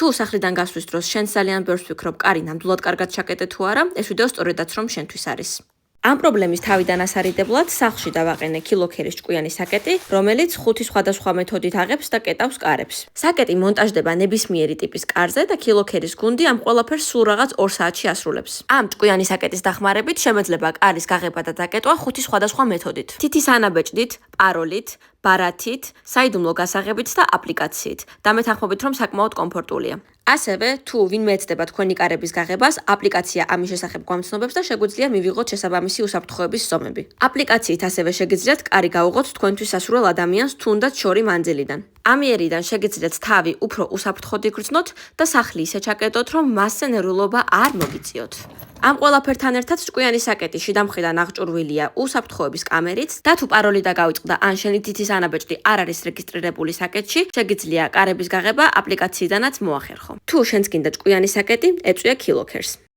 თუ სახლიდან გასვლის დროს შენ ძალიან ბევრს ვფიქრობ, კარი ნამდვილად კარგად ჩაკეტე თუ არა, ეს ვიდეო სწორედაც რომ შენთვის არის. ამ პრობლემის თავიდან ასარიდებლად სახლში დავაყენე კილოქერის ჭკვიანი საკეტი, რომელიც 5 სხვადასხვა მეთოდით აღებს და კეტავს კარებს. საკეტი მონტაჟდება ნებისმიერი ტიპის კარზე და კილოქერის გუნდი ამ ყველაფერს სულ რაღაც 2 საათში ასრულებს. ამ ჭკვიანი საკეტის დახმარებით შემეძლება კარის გაღება და დაკეტვა 5 სხვადასხვა მეთოდით. თითის ანაბეჭდით, პაროლით, ბარათით, საიდუმლო გასაღებით და აპლიკაციით. დამეთანხმებით, რომ საკმაოდ კომფორტულია. ასევე, თუ ვინმე ეცდება თქვენი კარების გაღებას, აპლიკაცია ამის შესახებ გვამცნობებს და შეგვიძლია მივიღოთ შესაბამისი უსაფრთხოების ზომები. აპლიკაციით ასევე შეგიძლიათ კარი გაუღოთ თქვენთვის სასურველ ადამიანს თუნდაც შორი მანძილიდან. ამიერიდან შეგიძლიათ თავი უფრო უსაფრთხოდ იგრძნოთ და სახლი ისე ჩაკეტოთ, რომ მასზე ნერვულობა არ მოგიწიოთ. ამ ყველაფერთან ერთად ჭკვიანი საკეტი შიდა მხრიდან აღჭურვილია უსაფრთხოების კამერით და თუ პაროლი დაგავიწყდა ან შენი თითის ანაბეჭდი არ არის რეგისტრირებული საკეტში, შეგიძლია კარების გაღება აპლიკაციიდანაც მოახერხო. თუ შენს გინდა ჭკვიანი საკეტი, ეწვია კილოქერს.